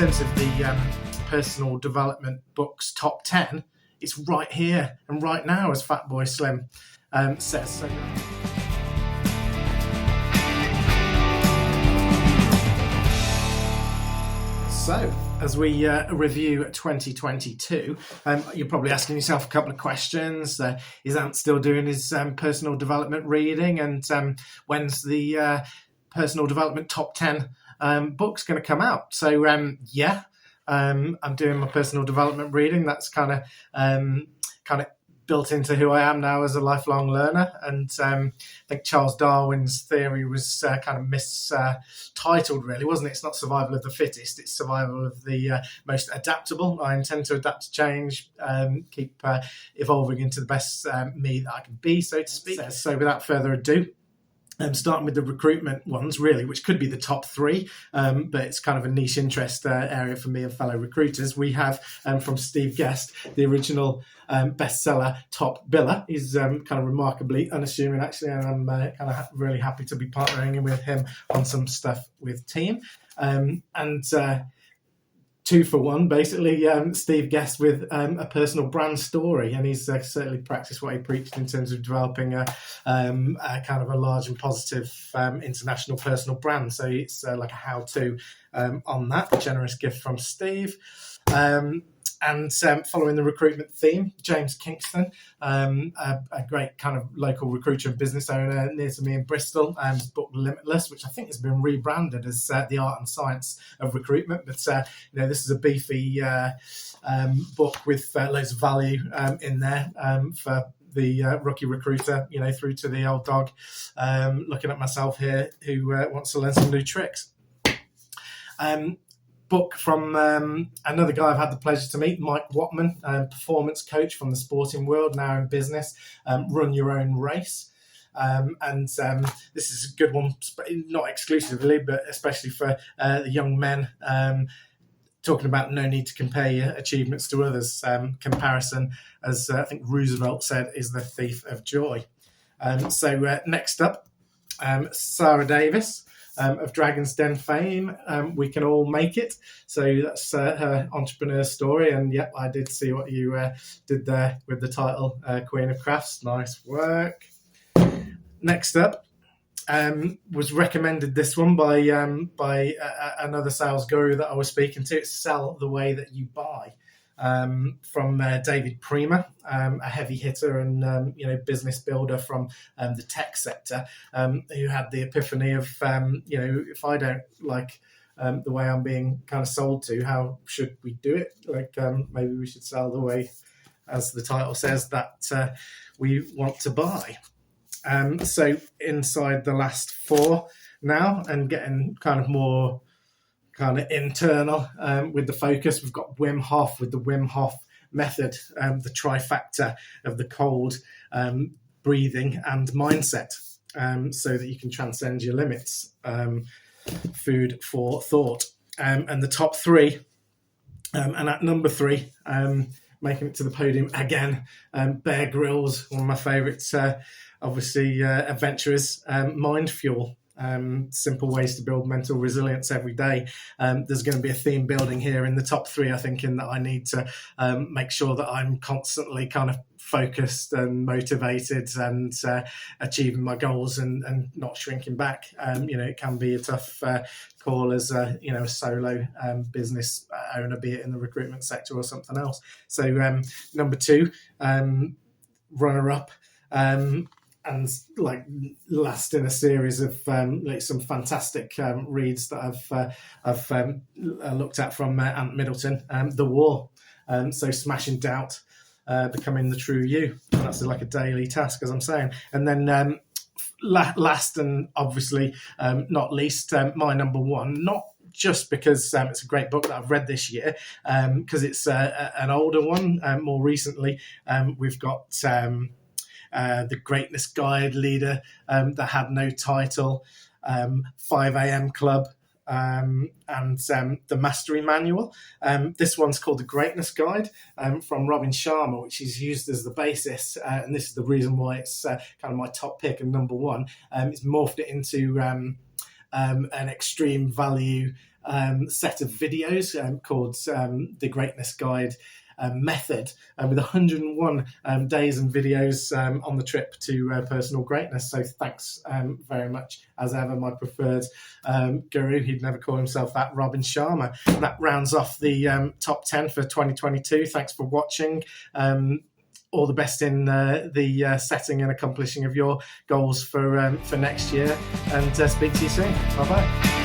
terms of the personal development books top 10, it's right here and right now, as Fatboy Slim says. So, as we review 2022, you're probably asking yourself a couple of questions. Is Ant still doing his personal development reading? And when's the personal development top 10 books going to come out? So, I'm doing my personal development reading. That's kind of built into who I am now as a lifelong learner. And I think Charles Darwin's theory was kind of mistitled, really, wasn't it? It's not survival of the fittest, it's survival of the most adaptable. I intend to adapt to change, keep evolving into the best me that I can be, so to speak. So without further ado, starting with the recruitment ones, really, which could be the top three, but it's kind of a niche interest area for me and fellow recruiters. We have from Steve Guest, the original bestseller top biller. He's kind of remarkably unassuming, actually, and I'm kind of really happy to be partnering with him on some stuff with team. Two for one, basically, Steve Guest with a personal brand story, and he's certainly practiced what he preached in terms of developing a kind of a large and positive international personal brand. So it's like a how-to on that. A generous gift from Steve. And following the recruitment theme, James Kingston, a great kind of local recruiter and business owner near to me in Bristol, book Limitless, which I think has been rebranded as The Art and Science of Recruitment. But, this is a beefy book with loads of value in there for the rookie recruiter, through to the old dog looking at myself here who wants to learn some new tricks. Book from another guy I've had the pleasure to meet, Mike Watman, performance coach from the sporting world, now in business, Run Your Own Race. This is a good one, not exclusively, but especially for the young men, talking about no need to compare your achievements to others. Comparison, as I think Roosevelt said, is the thief of joy. Next up, Sarah Davis, of Dragon's Den fame, We Can All Make It. So that's her entrepreneur story. And yep, I did see what you did there with the title, Queen of Crafts. Nice work. Next up, was recommended this one by another sales guru that I was speaking to. It's Sell the Way That You Buy. From David Prima, a heavy hitter and business builder from the tech sector, who had the epiphany of if I don't like the way I'm being kind of sold to, how should we do it? Maybe we should sell the way, as the title says, that we want to buy. So inside the last four now, and getting kind of more kind of internal with the focus. We've got Wim Hof with the Wim Hof method, the trifecta of the cold breathing and mindset, so that you can transcend your limits. Food for thought. And the top three, and at number three, making it to the podium again, Bear Grylls, one of my favourites, adventurers, Mind Fuel. Simple ways to build mental resilience every day. There's going to be a theme building here in the top three, I think, in that I need to make sure that I'm constantly kind of focused and motivated and achieving my goals and not shrinking back. It can be a tough call as a solo business owner, be it in the recruitment sector or something else. So number two, runner up. And last in a series of some fantastic reads that I've looked at from Ant Middleton, The War. So smashing doubt, becoming the true you. And that's like a daily task, as I'm saying. And then last and obviously not least, my number one, not just because it's a great book that I've read this year, because it's an older one. More recently, we've got The Greatness Guide, Leader That Had No Title, 5 a.m. Club, and The Mastery Manual. This one's called The Greatness Guide, from Robin Sharma, which is used as the basis, and this is the reason why it's kind of my top pick and number one. It's morphed it into an extreme value set of videos called the Greatness Guide method, with 101 days and videos on the trip to personal greatness. So thanks very much, as ever, my preferred guru. He'd never call himself that, Robin Sharma. And that rounds off the top 10 for 2022. Thanks for watching. All the best in the setting and accomplishing of your goals for next year, and speak to you soon. Bye-bye.